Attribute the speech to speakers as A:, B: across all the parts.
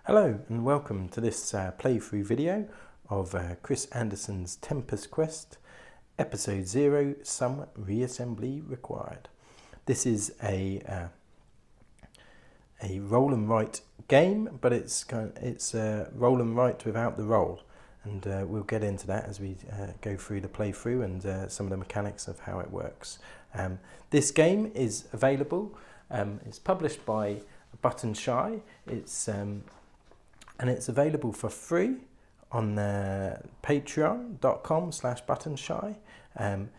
A: Hello and welcome to this playthrough video of Chris Anderson's Tempus Quest, Episode 0, Some Reassembly Required. This is a roll and write game, but it's roll and write without the roll, and we'll get into that as we go through the playthrough and some of the mechanics of how it works. This game is available. It's published by Button Shy. And it's available for free on patreon.com/buttonshy. And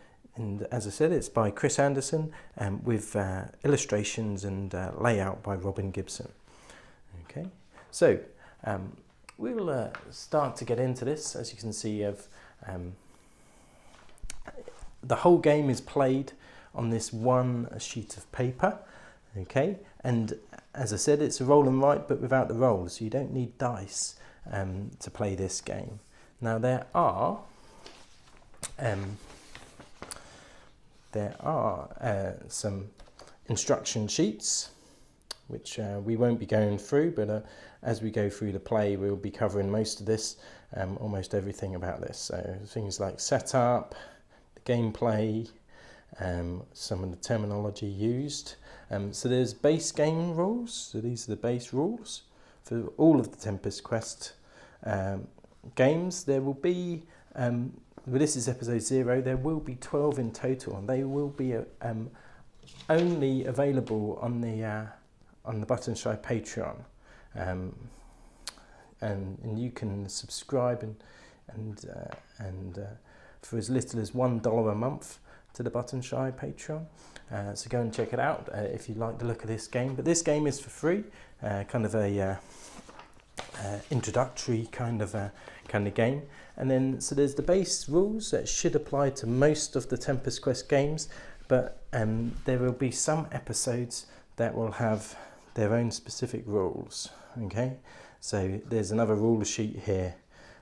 A: as I said, it's by Chris Anderson with illustrations and layout by Robin Gibson. Okay, so we'll start to get into this. As you can see, the whole game is played on this one sheet of paper. Okay, and as I said, it's a roll and write, but without the rolls. So you don't need dice to play this game. Now there are some instruction sheets, which we won't be going through, but as we go through the play, we'll be covering most of this, almost everything about this. So things like setup, the gameplay, some of the terminology used. So there's base game rules. So these are the base rules for all of the Tempus Quest games. There will be, well, this is episode 0, there will be 12 in total, and they will be only available on the Button Shy Patreon. And you can subscribe and for as little as $1 a month to the Button Shy Patreon. So go and check it out if you like the look of this game. But this game is for free, kind of a introductory kind of game. And then so there's the base rules that should apply to most of the Tempus Quest games, but there will be some episodes that will have their own specific rules. Okay, so there's another rule sheet here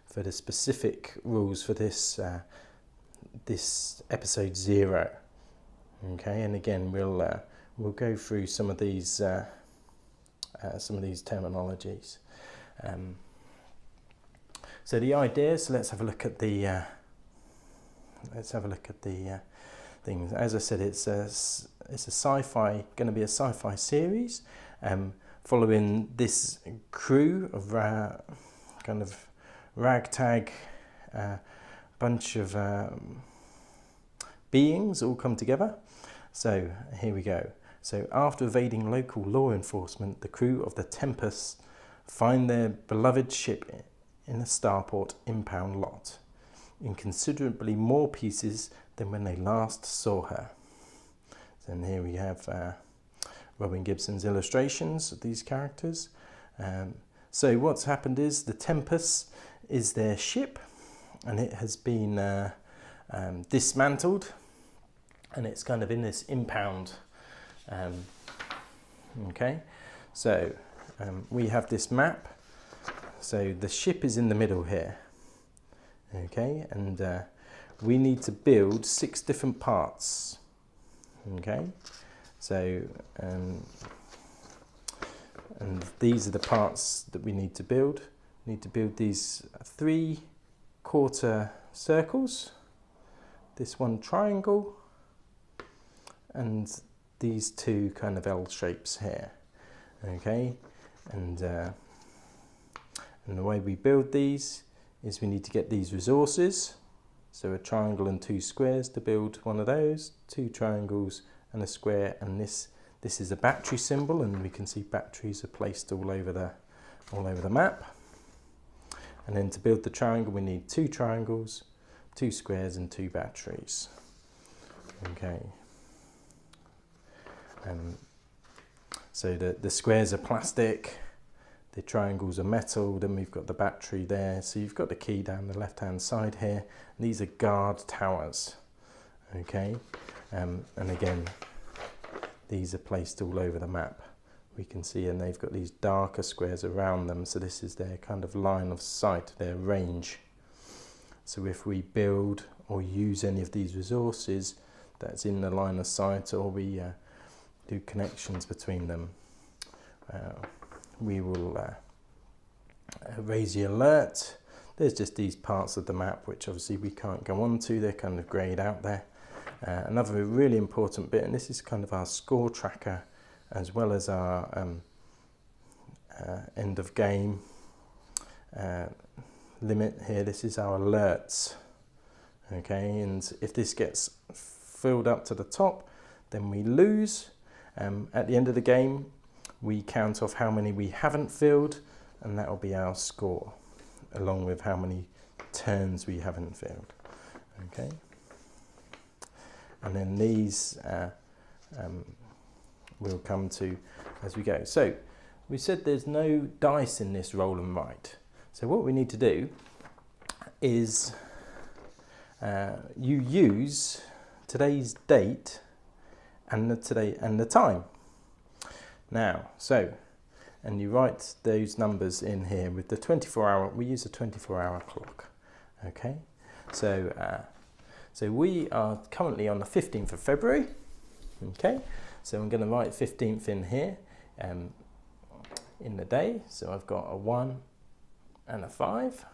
A: for the specific rules for this this episode 0. Okay, and again we'll go through some of these terminologies. So the idea. So let's have a look at the things. As I said, it's a sci-fi, going to be a sci-fi series, following this crew of kind of ragtag bunch of beings all come together. So here we go. So after evading local law enforcement, the crew of the Tempus find their beloved ship in a starport impound lot, in considerably more pieces than when they last saw her. And here we have Robin Gibson's illustrations of these characters. So what's happened is the Tempus is their ship, and it has been dismantled, and it's kind of in this impound. Okay, so we have this map. So the ship is in the middle here. Okay, and we need to build 6 different parts. Okay, so and these are the parts that we need to build. We need to build these 3 quarter circles, this one triangle, and these 2 kind of L shapes here. Okay, and the way we build these is we need to get these resources. So a triangle and 2 squares to build one of those, 2 triangles and a square, and this is a battery symbol, and we can see batteries are placed all over the map. And then to build the triangle, we need 2 triangles, 2 squares, and 2 batteries. Okay. So the squares are plastic, the triangles are metal, then we've got the battery there. So you've got the key down the left-hand side here. And these are guard towers. Okay. And again, these are placed all over the map. We can see, and they've got these darker squares around them, so this is their kind of line of sight, their range. So if we build or use any of these resources that's in the line of sight, or we do connections between them, we will raise the alert. There's just these parts of the map which obviously we can't go on to, they're kind of greyed out there. Another really important bit, and this is kind of our score tracker as well as our end of game limit here. This is our alerts, okay, and if this gets filled up to the top then we lose. At the end of the game we count off how many we haven't filled, and that will be our score along with how many turns we haven't filled, okay. And then these we'll come to as we go. So we said there's no dice in this roll and write. So what we need to do is you use today's date and the time. Now, and you write those numbers in here with the 24-hour. We use a 24-hour clock. Okay, so we are currently on the 15th of February. Okay, so I'm going to write 15th in here in the day. So I've got a 1 and a 5.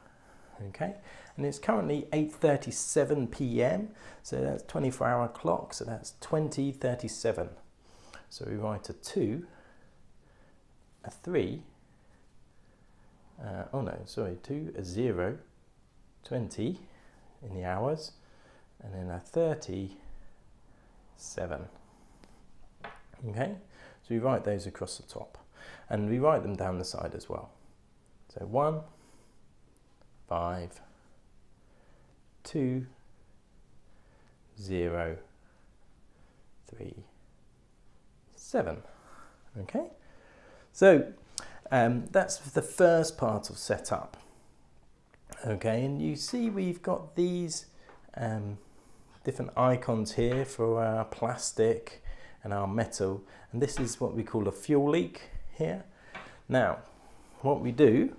A: Okay, and it's currently 8:37 p.m. So that's 24-hour clock. So that's 20:37. So we write a 2, a 3. 2, a 0, 20 in the hours, and then a 37. Okay, so we write those across the top, and we write them down the side as well. So 1, 5, 2, 0, 3, 7. Okay, so that's the first part of setup. Okay, and you see we've got these different icons here for our plastic and our metal, and this is what we call a fuel leak here. Now, what we do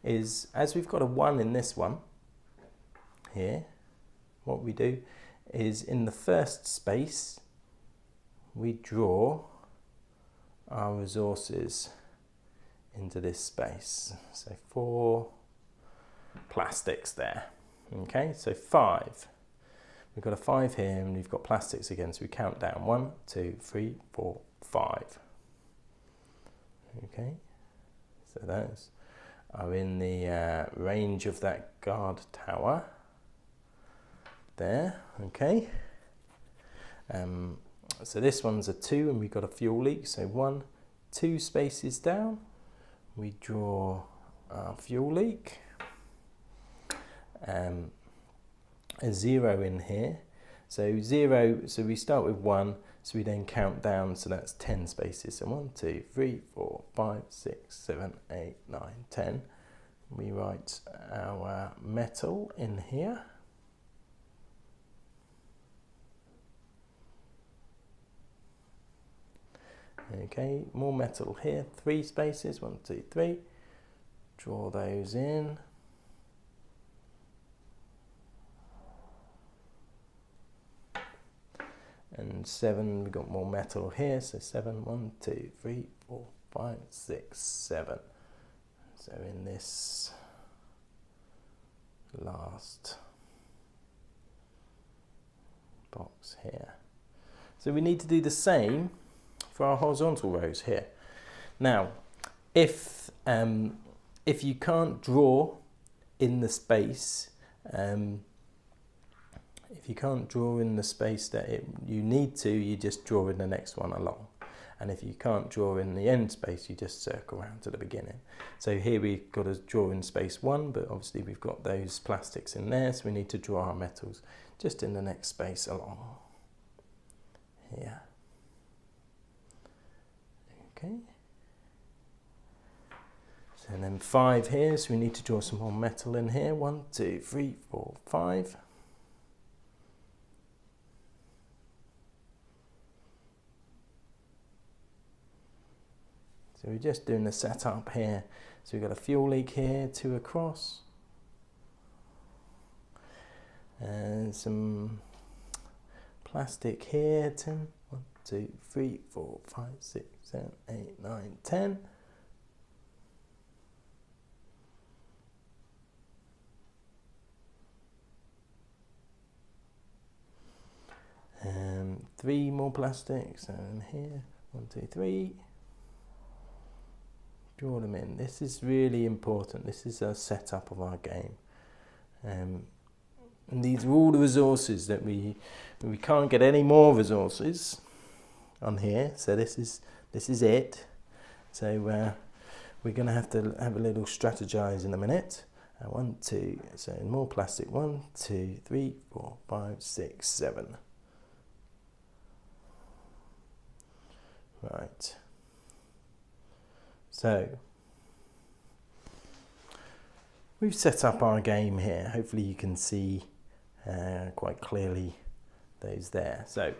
A: is, as we've got a 1 in this one here, what we do is in the first space we draw our resources into this space. So 4 plastics there. Okay, so 5. We've got a 5 here, and we've got plastics again, so we count down 1, 2, 3, 4, 5. Okay, so those are in the range of that guard tower there. Okay, so this one's a 2, and we've got a fuel leak, so 1, 2 spaces down we draw our fuel leak. A 0 in here, so 0, so we start with 1, so we then count down, so that's 10 spaces, so 1, 2, 3, 4, 5, 6, 7, 8, 9, 10. We write our metal in here. Okay, more metal here, 3 spaces, 1, 2, 3. Draw those in. And 7, we've got more metal here, so 7, 1, 2, 3, 4, 5, 6, 7. So in this last box here. So we need to do the same for our horizontal rows here. Now, if you can't draw in the space, if you can't draw in the space that you need to, you just draw in the next one along. And if you can't draw in the end space, you just circle around to the beginning. So here we've got to draw in space 1, but obviously we've got those plastics in there, so we need to draw our metals just in the next space along here. Okay. So and then 5 here, so we need to draw some more metal in here. 1, 2, 3, 4, 5. So we're just doing the setup here. So we've got a fuel leak here, 2 across. And some plastic here, 10. 1, 2, 3, 4, 5, 6, 7, 8, 9, 10. 3 more plastics, and here, 1, 2, 3. Draw them in. This is really important. This is a setup of our game. And these are all the resources that we can't get any more resources on here. So this is it. So we're going to have a little strategize in a minute. 1, 2. So more plastic. 1, 2, 3, 4, 5, 6, 7. Right. So we've set up our game here. Hopefully you can see quite clearly those there. So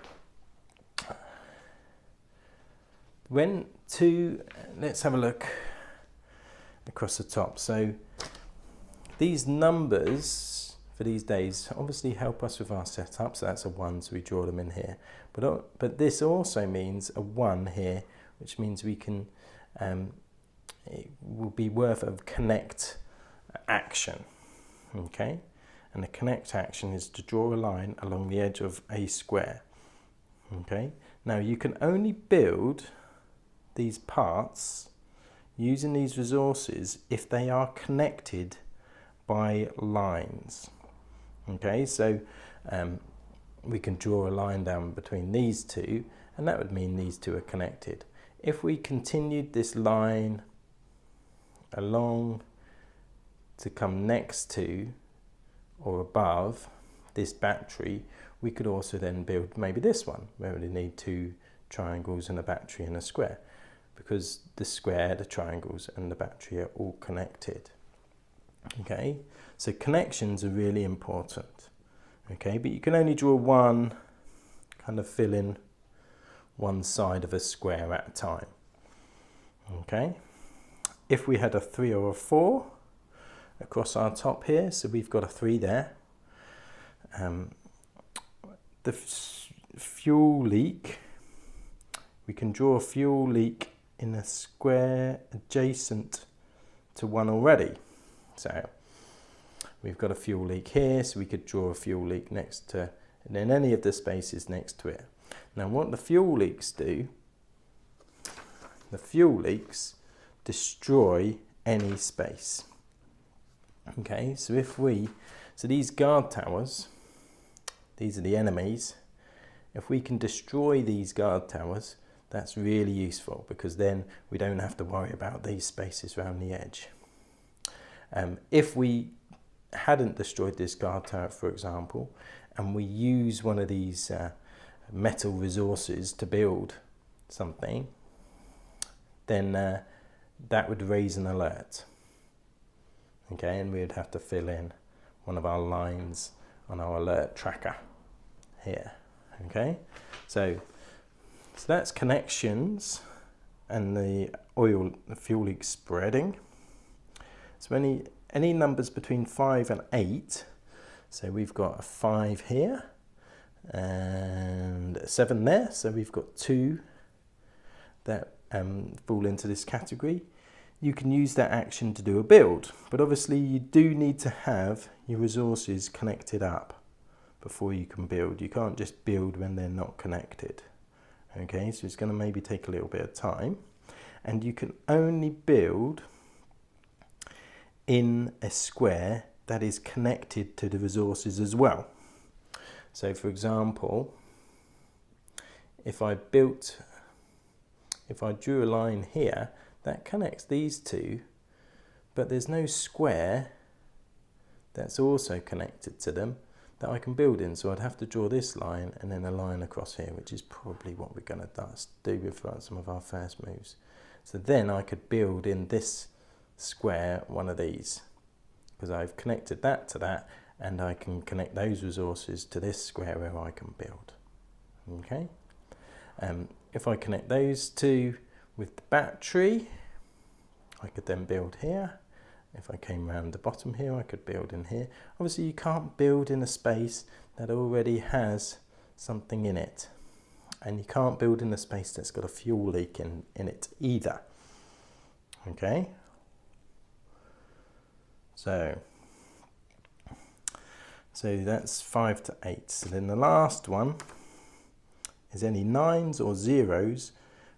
A: let's have a look across the top. So these numbers for these days obviously help us with our setup. So that's a 1, so we draw them in here. But this also means a 1 here, which means we can it will be worth a connect action. Okay, and the connect action is to draw a line along the edge of a square. Okay, now you can only build these parts using these resources if they are connected by lines. Okay, so we can draw a line down between these two, and that would mean these two are connected. If we continued this line along to come next to or above this battery, we could also then build maybe this one, where we need 2 triangles and a battery and a square, because the square, the triangles and the battery are all connected. Okay, so connections are really important. Okay, but you can only draw one, kind of fill in one side of a square at a time. Okay, if we had a 3 or a 4 across our top here, so we've got a 3 there. The fuel leak, we can draw a fuel leak in a square adjacent to 1 already. So we've got a fuel leak here, so we could draw a fuel leak next to, and in any of the spaces next to it. Now what the fuel leaks do, the fuel leaks destroy any space. Okay, so so these guard towers, these are the enemies. If we can destroy these guard towers, that's really useful, because then we don't have to worry about these spaces around the edge. If we hadn't destroyed this guard tower, for example, and we use one of these metal resources to build something, then that would raise an alert. Okay, and we would have to fill in one of our lines on our alert tracker here. Okay, so that's connections and the fuel leak spreading. So any numbers between 5 and 8, so we've got a 5 here and a 7 there, so we've got 2 that fall into this category. You can use that action to do a build, but obviously you do need to have your resources connected up before you can build. You can't just build when they're not connected. Okay, so it's going to maybe take a little bit of time, and you can only build in a square that is connected to the resources as well. So for example, if I drew a line here that connects these two, but there's no square that's also connected to them that I can build in, so I'd have to draw this line and then a line across here, which is probably what we're going to do with some of our first moves. So then I could build in this square one of these, because I've connected that to that, and I can connect those resources to this square where I can build. Okay, if I connect those two with the battery, I could then build here. If I came around the bottom here, I could build in here. Obviously you can't build in a space that already has something in it, and you can't build in a space that's got a fuel leak in it either. Okay, so that's 5 to 8. So then the last one is any 9s or 0s,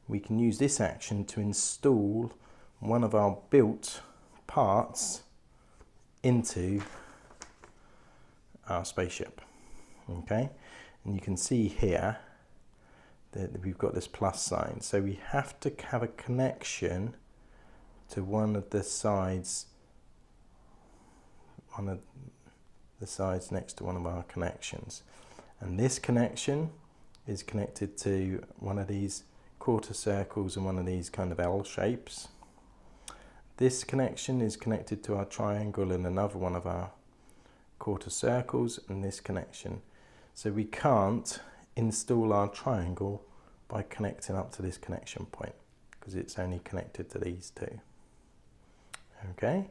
A: we can use this action to install one of our built parts into our spaceship. Okay, and you can see here that we've got this plus sign, so we have to have a connection to one of the sides next to one of our connections, and this connection is connected to one of these quarter circles and one of these kind of L shapes. This connection is connected to our triangle and another one of our quarter circles, and this connection. So we can't install our triangle by connecting up to this connection point because it's only connected to these two. Okay,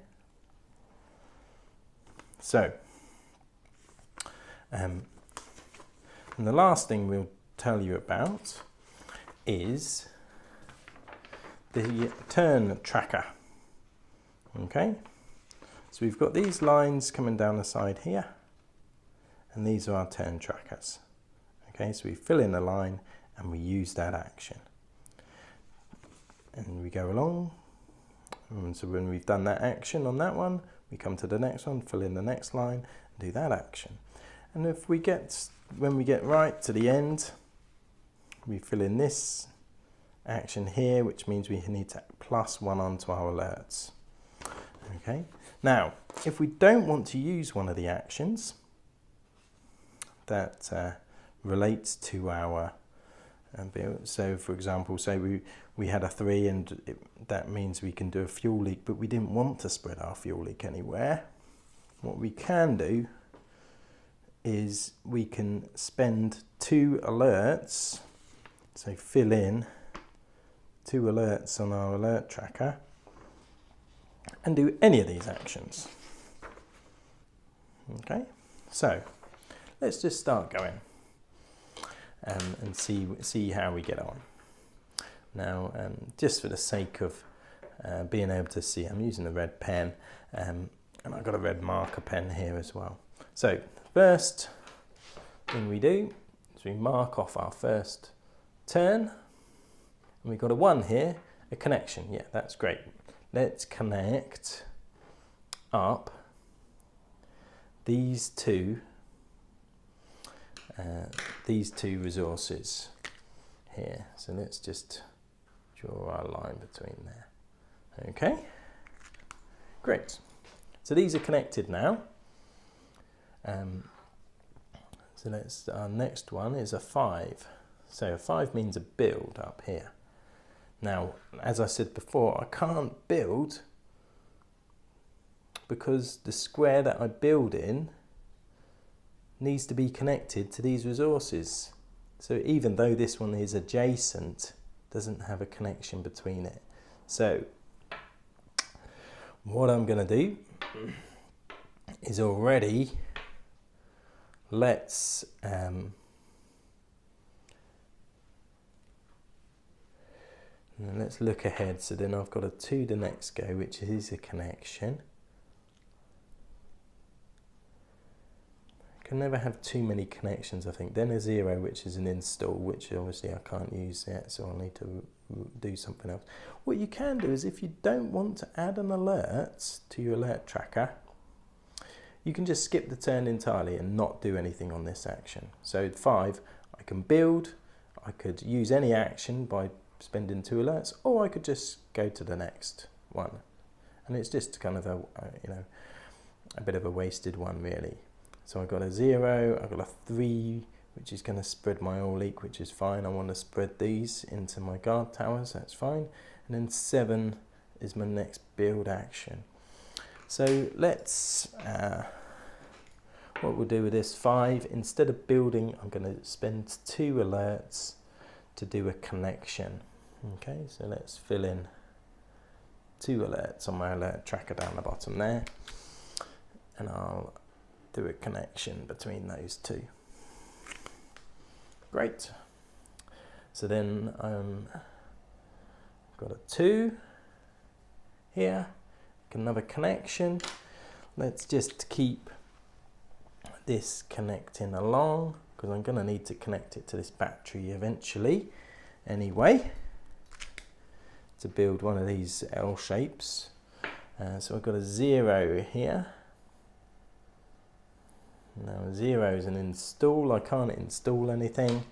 A: so and the last thing we'll tell you about is the turn tracker. Okay, so we've got these lines coming down the side here, and these are our turn trackers. Okay, so we fill in a line and we use that action, and we go along. And so when we've done that action on that one, we come to the next one, fill in the next line, and do that action. And if we get, when we get right to the end, we fill in this action here, which means we need to plus 1 onto our alerts. Okay, now if we don't want to use one of the actions that relates to our build, so for example, say we had a 3 and that means we can do a fuel leak, but we didn't want to spread our fuel leak anywhere, what we can do is we can spend 2 alerts, so fill in 2 alerts on our alert tracker and do any of these actions. Okay, so let's just start going and see how we get on. Now, just for the sake of being able to see, I'm using a red pen, and I've got a red marker pen here as well. So first thing we do is we mark off our first turn, and we've got a 1 here, a connection. Yeah, that's great. Let's connect up these two resources here. So let's just draw our line between there. Okay, great. So these are connected now. So our next one is a 5. So a 5 means a build up here. Now, as I said before, I can't build because the square that I build in needs to be connected to these resources. So even though this one is adjacent, doesn't have a connection between it. So what I'm going to do is already let's look ahead. So then I've got a 2 the next go, which is a connection. Can never have too many connections, I think. Then a 0, which is an install, which obviously I can't use yet, so I'll need to do something else. What you can do is, if you don't want to add an alert to your alert tracker, you can just skip the turn entirely and not do anything on this action. So 5, I can build, I could use any action by spending 2 alerts, or I could just go to the next one, and it's just kind of a bit of a wasted one, really. So I've got a 0, I've got a 3, which is going to spread my oil leak, which is fine. I want to spread these into my guard towers, that's fine. And then 7 is my next build action. So let's, what we'll do with this 5, instead of building, I'm going to spend 2 alerts to do a connection. Okay, so let's fill in 2 alerts on my alert tracker down the bottom there, and I'll do a connection between those 2. Great. So then I've got a 2 here, another connection. Let's just keep this connecting along. because I'm going to need to connect it to this battery eventually anyway, to build one of these L shapes. So I've got a 0 here. Now 0 is an install. I can't install anything,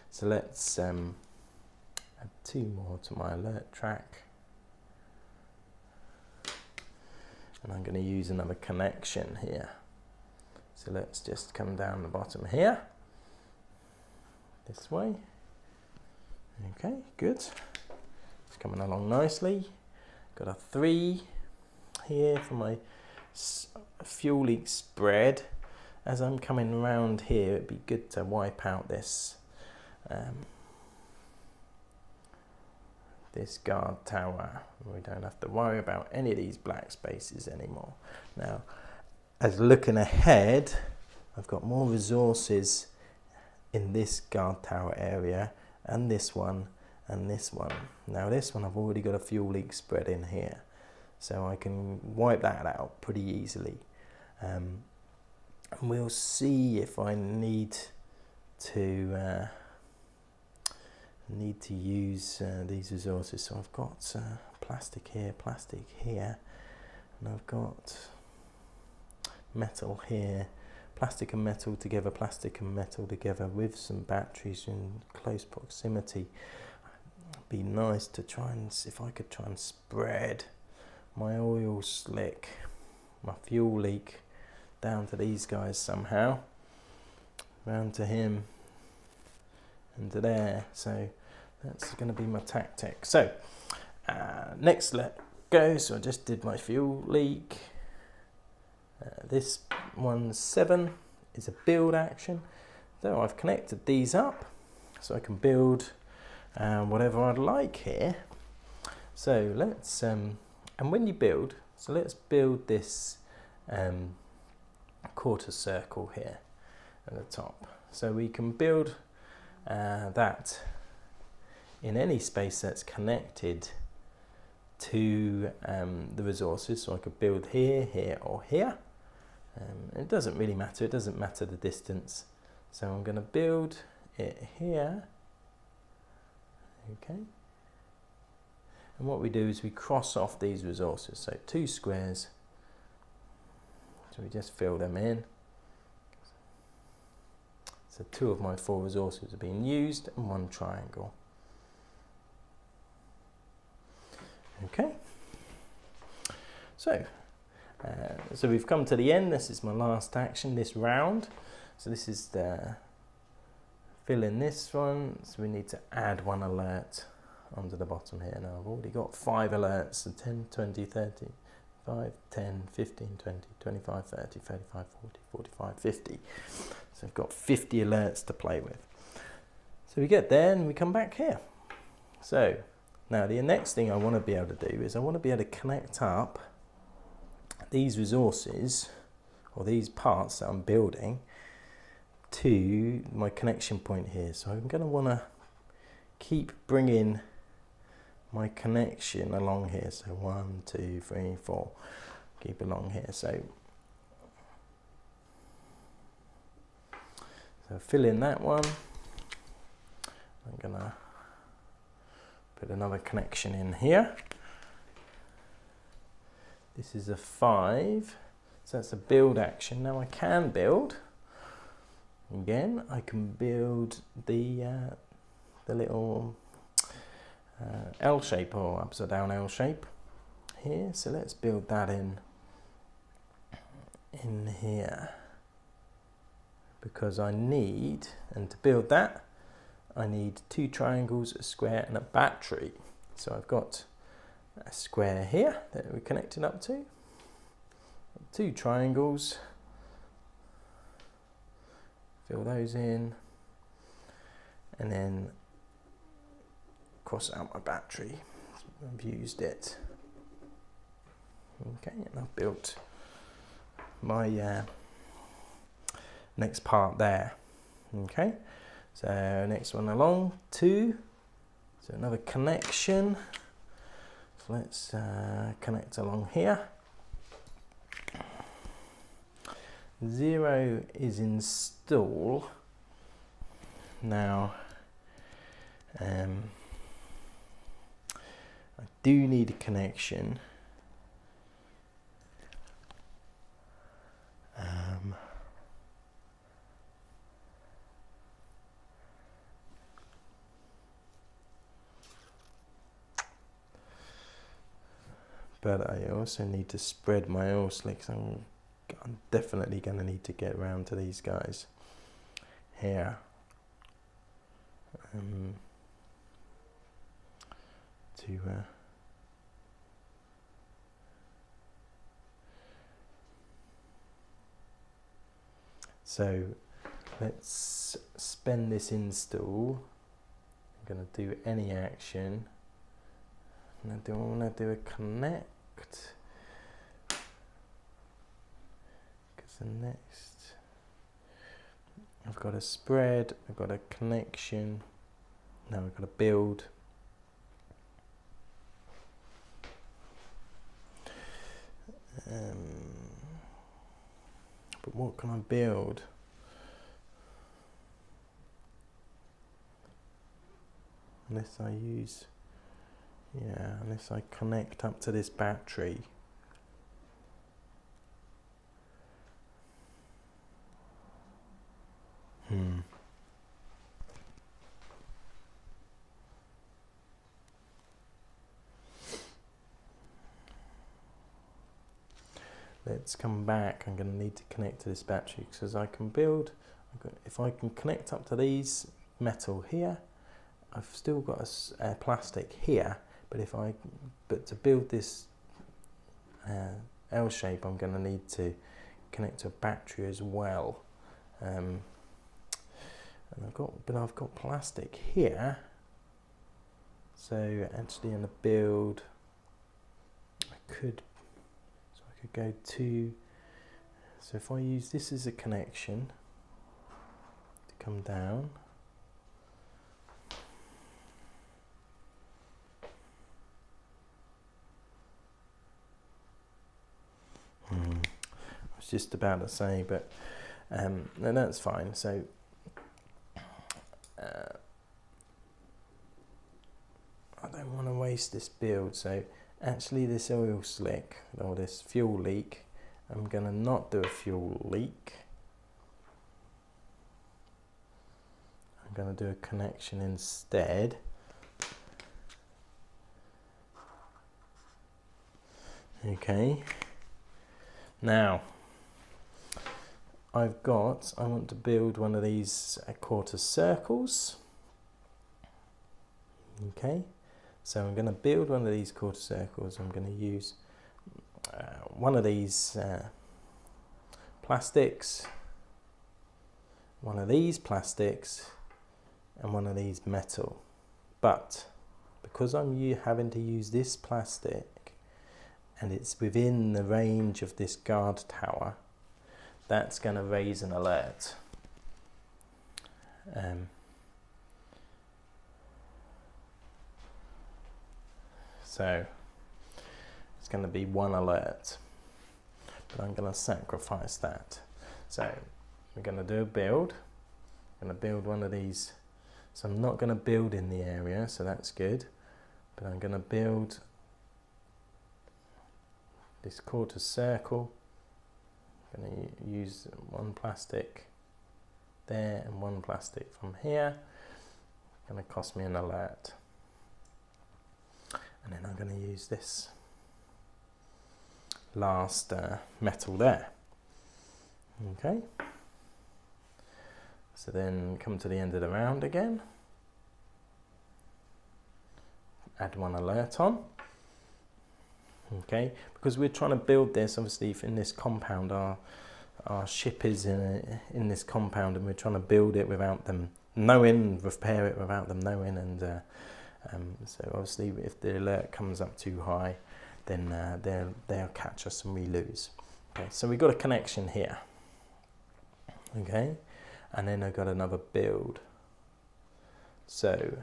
A: so let's add 2 more to my alert track. And I'm going to use another connection here. So let's just come down the bottom here, this way. Okay, good. It's coming along nicely. Got a 3 here for my fuel leak spread. As I'm coming around here, it'd be good to wipe out this this guard tower. We don't have to worry about any of these black spaces anymore. Now, as looking ahead, I've got more resources in this guard tower area, and this one, and this one. Now this one I've already got a fuel leak spread in here, so I can wipe that out pretty easily. And we'll see if I need to use these resources. So I've got plastic here, and I've got metal here, plastic and metal together with some batteries in close proximity. It'd be nice to try and see if I could try and spread my oil slick, my fuel leak, down to these guys somehow, round to him and to there. So that's going to be my tactic. So next let go. So I just did my fuel leak. This one's 7 is a build action. So I've connected these up so I can build whatever I'd like here. So let's and when you build, so let's build this quarter circle here at the top. So we can build that in any space that's connected to the resources. So I could build here, here, or here. It doesn't really matter, it doesn't matter the distance. So I'm going to build it here. Okay. And what we do is we cross off these resources. So 2 squares. So we just fill them in. So 2 of my 4 resources are being used, and 1 triangle. Okay. So we've come to the end. This is my last action this round. So this is the fill in this one. So we need to add 1 alert onto the bottom here. Now I've already got 5 alerts, so 10, 20, 30, 5, 10, 15, 20, 25, 30, 35, 40, 45, 50. So I've got 50 alerts to play with. So we get there and we come back here. So now the next thing I want to be able to do is I want to be able to connect up these resources, or these parts that I'm building, to my connection point here. So I'm going to want to keep bringing my connection along here. So 1, 2, 3, 4, keep along here. So fill in that one. I'm going to put another connection in here. This is a 5, so that's a build action. Now I can build, again, I can build the little L shape, or upside down L shape here. So let's build that in here, because I need, and to build that, I need 2 triangles, a square, and a battery. So I've got a square here that we're connected up to, 2 triangles, fill those in, and then cross out my battery. I've used it. Okay, and I've built my next part there. Okay, so next one along, 2, so another connection. So let's connect along here. 0 is install. Now, I do need a connection. But I also need to spread my oil slicks. I'm definitely going to need to get around to these guys here. So let's spend this install. I'm going to do any action. Now, do I want to do a connect? Because the next, I've got a spread, I've got a connection. Now I've got a build. But what can I build? Unless I use, unless I connect up to this battery. Let's come back. I'm going to need to connect to this battery because I can build, if I can connect up to these metal here, I've still got a plastic here, but to build this L shape, I'm going to need to connect to a battery as well. And I've got plastic here. So actually in the build, I could go to, so if I use this as a connection to come down, I was just about to say, but no, that's fine. So I don't want to waste this build, so actually this oil slick or this fuel leak, I'm going to not do a fuel leak. I'm going to do a connection instead. Okay, now I want to build one of these quarter circles. Okay, so I'm going to build one of these quarter circles. I'm going to use one of these plastics, one of these plastics, and one of these metal. But because I'm having to use this plastic and it's within the range of this guard tower, that's going to raise an alert. So it's going to be one alert, but I'm going to sacrifice that. So we're going to do a build. I'm going to build one of these. So I'm not going to build in the area, so that's good. But I'm going to build this quarter circle. I'm going to use one plastic there and one plastic from here. It's going to cost me an alert. And then I'm going to use this last metal there. Okay. So then come to the end of the round again. Add one alert on. Okay, because we're trying to build this, obviously, if in this compound, our ship is in this compound, and we're trying to build it without them knowing, repair it without them knowing, and so obviously if the alert comes up too high, then they'll catch us and we lose. Okay, so we've got a connection here. Okay, and then I've got another build. So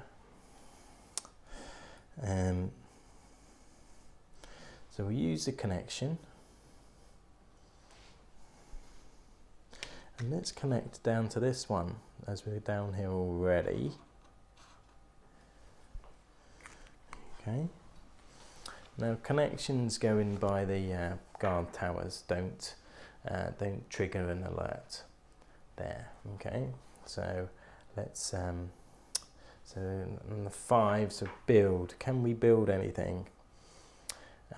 A: so we use the connection, and let's connect down to this one. as we're down here already. Okay. Now connections going by the guard towers don't trigger an alert there. Okay, so let's so on the 5, so build. Can we build anything?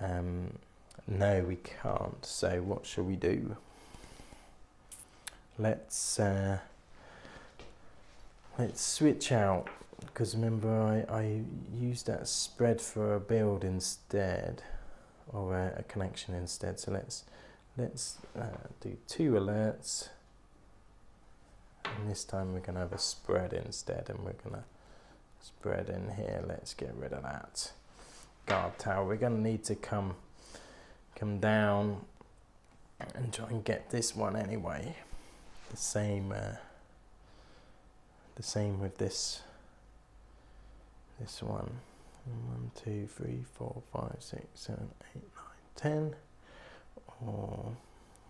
A: No, we can't. So what shall we do? Let's switch out, because remember I used that spread for a build instead, or a connection instead. So let's do 2 alerts, and this time we're going to have a spread instead, and we're going to spread in here. Let's get rid of that guard tower. We're going to need to come down and try and get this one anyway. The same with this one. 1, 2, 3, 4, 5, 6, 7, 8, 9, 10. Or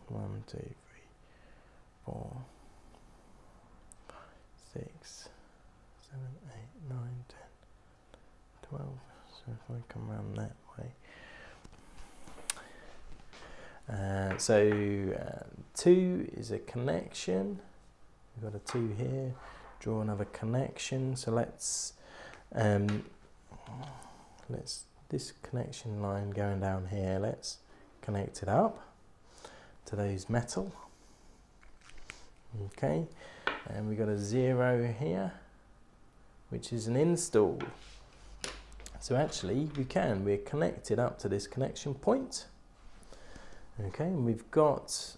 A: 1, 2, 3, 4, 5, 6, 7, 8, 9, 10, 12. So if I come around that way. So 2 is a connection. We've got a 2 here. Draw another connection. So let's this connection line going down here. Let's connect it up to those metal. Okay, and we've got a 0 here, which is an install. So actually we're connected up to this connection point. Okay, and we've got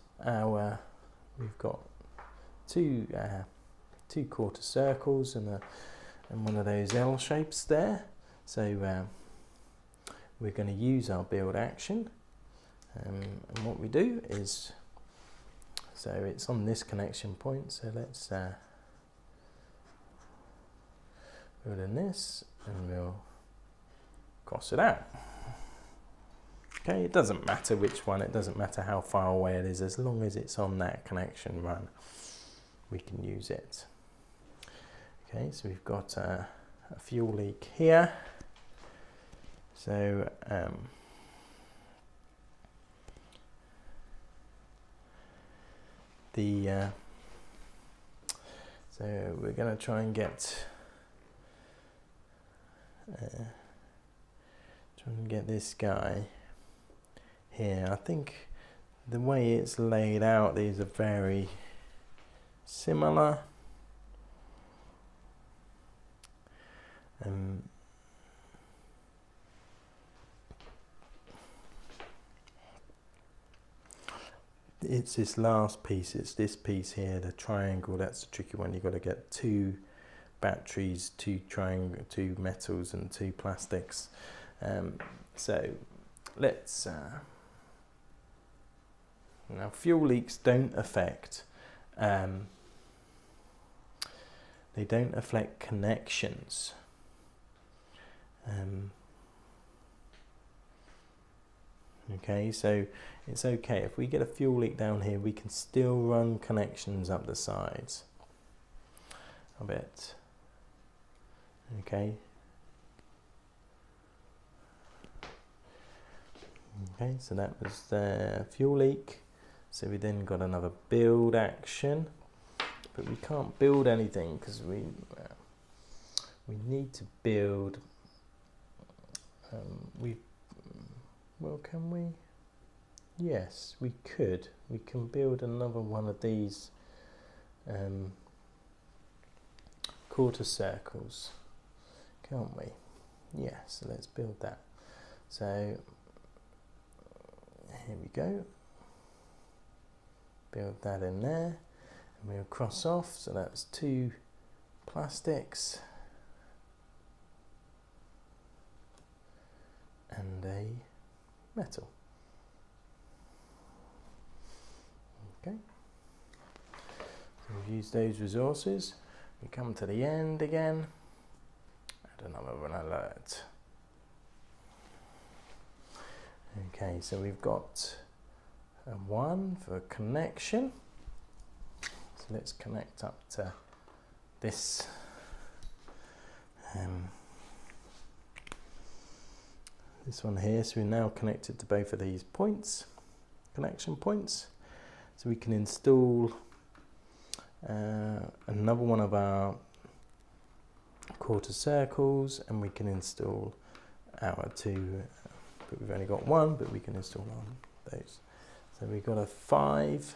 A: 2 quarter circles and one of those L shapes there. So we're going to use our build action, and what we do is, so it's on this connection point, so let's build in this, and we'll cross it out. Okay, it doesn't matter which one, it doesn't matter how far away it is, as long as it's on that connection run, we can use it. Okay, so we've got a fuel leak here. So so we're going to try and get this guy here. I think the way it's laid out, these are very similar. It's this last piece, it's this piece here, the triangle, that's the tricky one. You've got to get 2 batteries, 2 metals and 2 plastics. So let's now fuel leaks don't affect connections. Okay, so it's okay if we get a fuel leak down here, we can still run connections up the sides of it. Okay. Okay, so that was the fuel leak. So we then got another build action, but we can't build anything because we need to build. Well, can we? Yes, we could. We can build another one of these quarter circles, can't we? Yeah, so let's build that. So here we go. Build that in there, and we'll cross off. So that's 2 plastics and a metal. Okay, so we've used those resources. We come to the end again, add another one alert. Okay, so we've got a 1 for a connection. So let's connect up to this this one here. So we're now connected to both of these points, connection points. So we can install another one of our quarter circles, and we can install our two, but we've only got one, but we can install on those. So we've got a 5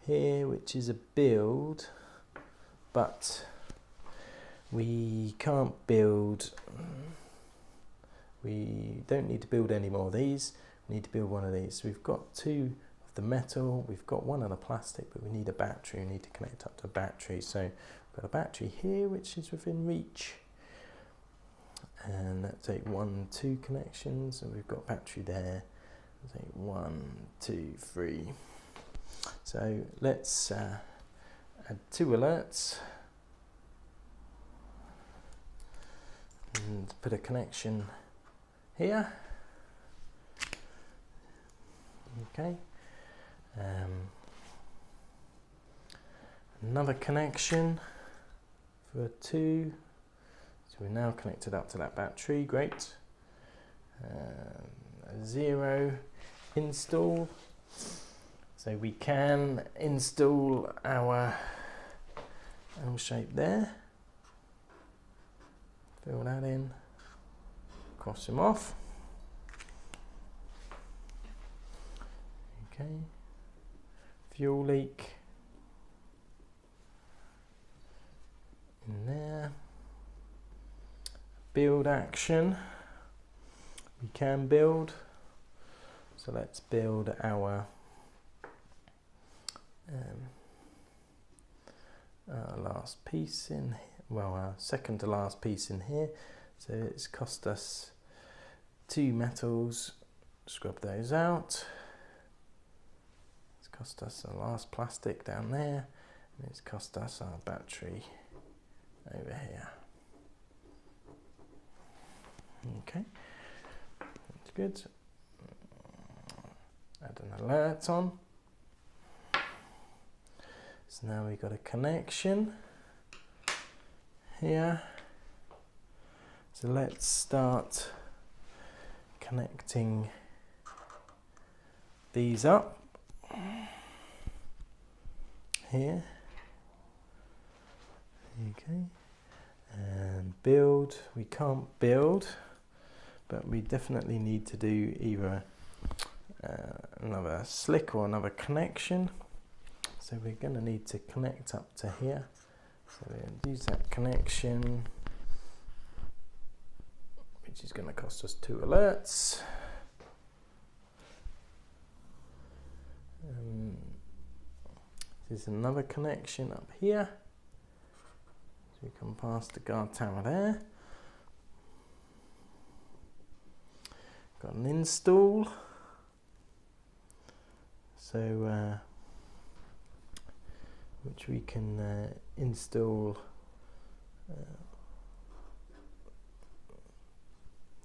A: here, which is a build, but we can't build, we don't need to build any more of these, we need to build one of these. So we've got 2 of the metal, we've got 1 of the plastic, but we need a battery, we need to connect up to a battery. So we've got a battery here, which is within reach, and let's take 1, 2 connections, and we've got battery there. Let's take 1, 2, 3. So let's add 2 alerts and put a connection here. Okay. Another connection for 2. So we're now connected up to that battery. Great. 0 install. So we can install our L shape there. Fill that in. Cross them off. Okay. Fuel leak in there. Build action. We can build. So let's build our last piece in here. Well, our second to last piece in here. So it's cost us 2 metals. Scrub those out. It's cost us the last plastic down there, and it's cost us our battery over here. Okay, that's good. Add an alert on. So now we've got a connection here. So let's start connecting these up here. Okay, and build. We can't build, but we definitely need to do either another slick or another connection. So we're going to need to connect up to here. So we're going to use that connection, which is going to cost us 2 alerts. There's another connection up here. So we can pass the guard tower there. Got an install. So which we can install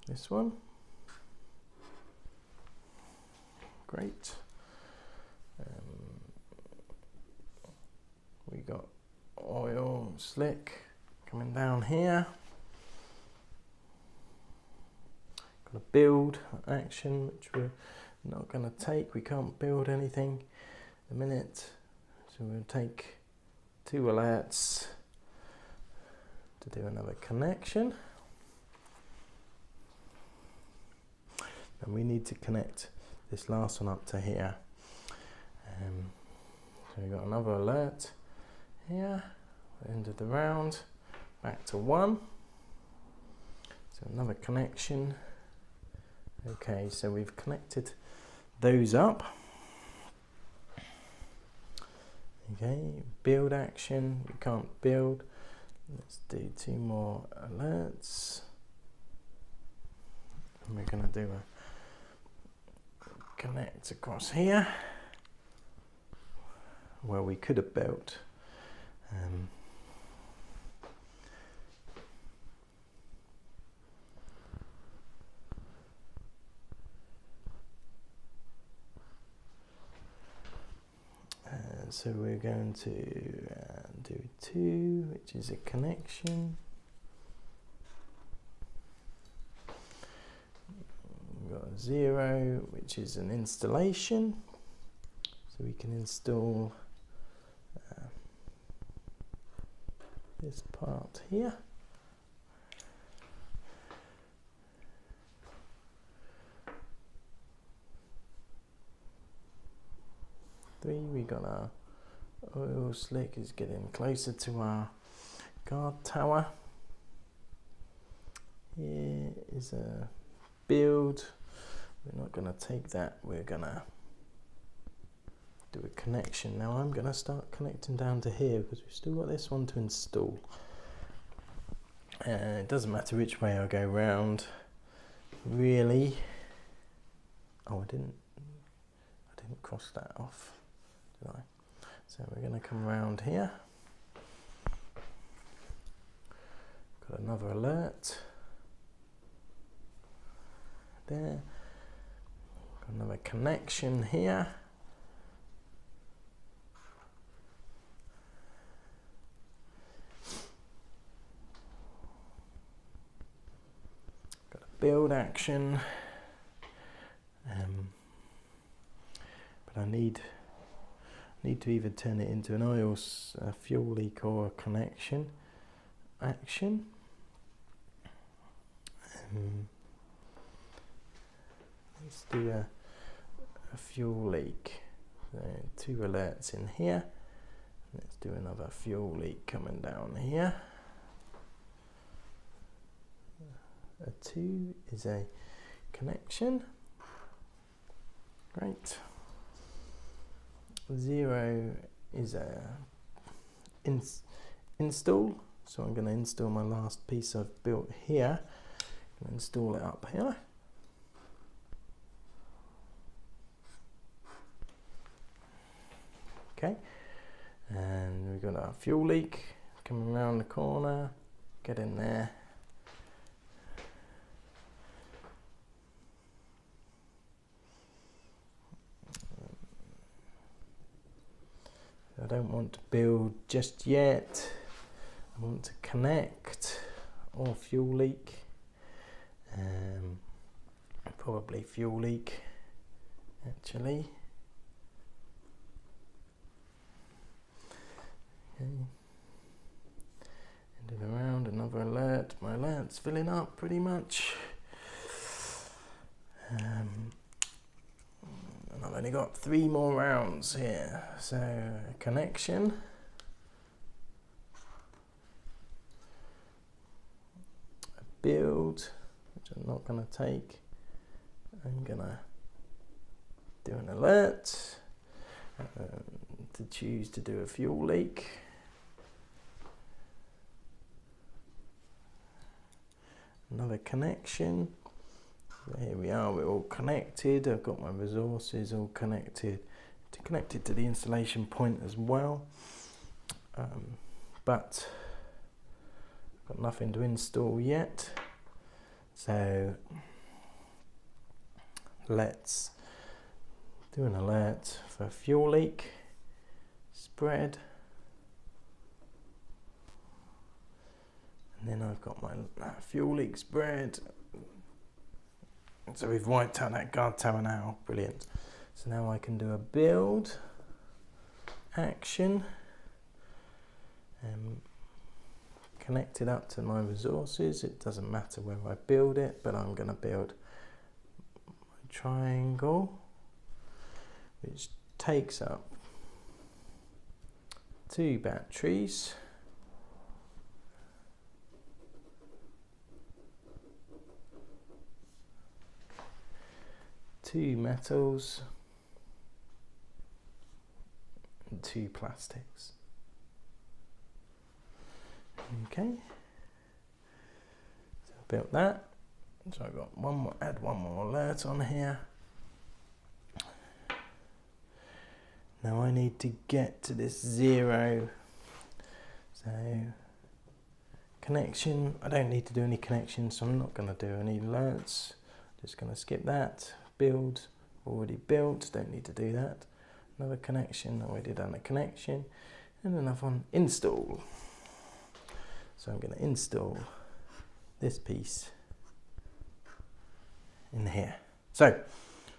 A: this one. Great. We got oil slick coming down here. Got a build action, which we're not going to take. We can't build anything at the minute. So we'll take 2 alerts to do another connection. And we need to connect this last one up to here. So we've got another alert here, end of the round, back to 1. So another connection. Okay, so we've connected those up. Okay, build action, we can't build. Let's do 2 more alerts. And we're going to do a connect across here, where we could have built. So we're going to do 2, which is a connection. We've got a 0, which is an installation. So we can install this part here. 3, we got our oil slick is getting closer to our guard tower. Here is a build. We're not going to take that, we're going to do a connection. Now I'm going to start connecting down to here because we've still got this one to install. And it doesn't matter which way I go round, really. Oh, I didn't cross that off, did I? So we're going to come around here. Got another alert there. Got another connection here. Got a build action. But I need to either turn it into an oil fuel leak or a connection action. Let's do a fuel leak. So 2 alerts in here. Let's do another fuel leak coming down here. A 2 is a connection. Great. 0 is a install. So I'm going to install my last piece I've built here. I'm going to install it up here. Okay, and we've got our fuel leak coming around the corner. Get in there. I don't want to build just yet. I want to connect or fuel leak. Probably fuel leak, actually. Okay. Ended around, another alert. My alert's filling up pretty much. And I've only got 3 more rounds here. So a connection. A build, which I'm not going to take. I'm going to do an alert. To choose to do a fuel leak. Another connection. So here we are, we're all connected. I've got my resources all connected to the installation point as well. But I've got nothing to install yet. So let's do an alert for fuel leak. Spread. And then I've got my fuel leak spread. So we've wiped out that guard tower now. Brilliant. So now I can do a build action. Connect it up to my resources. It doesn't matter where I build it, but I'm going to build my triangle, which takes up 2 batteries. Two metals and 2 plastics. Okay, so I built that. So I've got one more, add one more alert on here. Now I need to get to this 0. So connection, I don't need to do any connections, so I'm not going to do any alerts. Just going to skip that. Build, already built, don't need to do that. Another connection, already done a connection. and another one, install. So I'm going to install this piece in here. So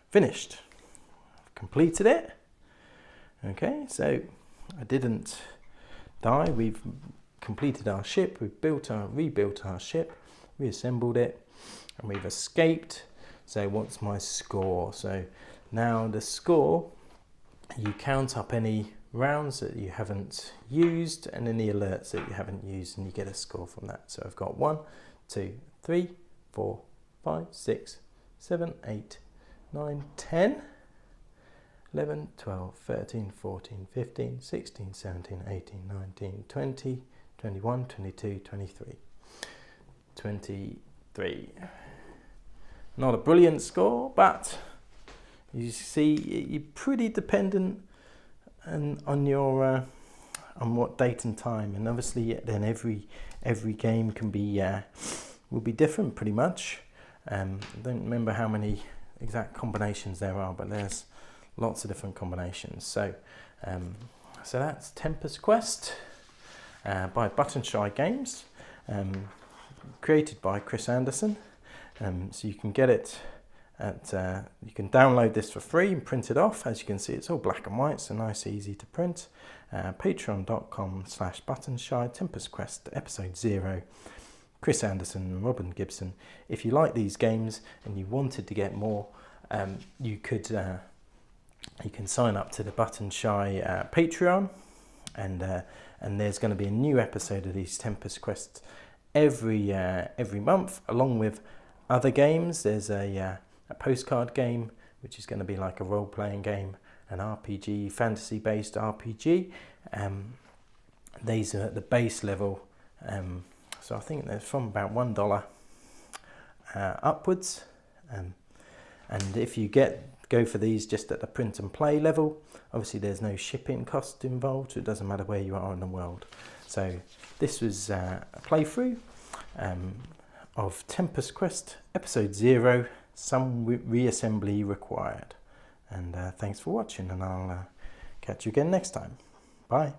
A: finished, I've completed it. Okay, so I didn't die. We've completed our ship, we've rebuilt our ship, reassembled it, and we've escaped. So what's my score? So now the score, you count up any rounds that you haven't used and any alerts that you haven't used, and you get a score from that. So I've got 1, 2, 3, 4, 5, 6, 7, 8, 9, 10, 11, 12, 13, 14, 15, 16, 17, 18, 19, 20, 21, 22, 23. 23. Not a brilliant score, but you see you're pretty dependent on your on what date and time, and obviously then every game can be will be different pretty much. I don't remember how many exact combinations there are, but there's lots of different combinations. So so that's Tempus Quest by Button Shy Games, created by Chris Anderson. So you can get it at you can download this for free and print it off. As you can see, it's all black and white, so nice, easy to print. Patreon.com/buttonshy, Tempus Quest Episode 0. Chris Anderson and Robin Gibson. If you like these games and you wanted to get more, you can sign up to the Button Shy Patreon, and there's going to be a new episode of these Tempus Quest every month, along with other games. There's a postcard game, which is going to be like a role-playing game, an RPG, fantasy-based RPG. These are at the base level, so I think they're from about $1 upwards. And if you go for these just at the print and play level, obviously there's no shipping cost involved, so it doesn't matter where you are in the world. So this was a playthrough of Tempus Quest Episode 0, some reassembly required. And thanks for watching, and I'll catch you again next time. Bye.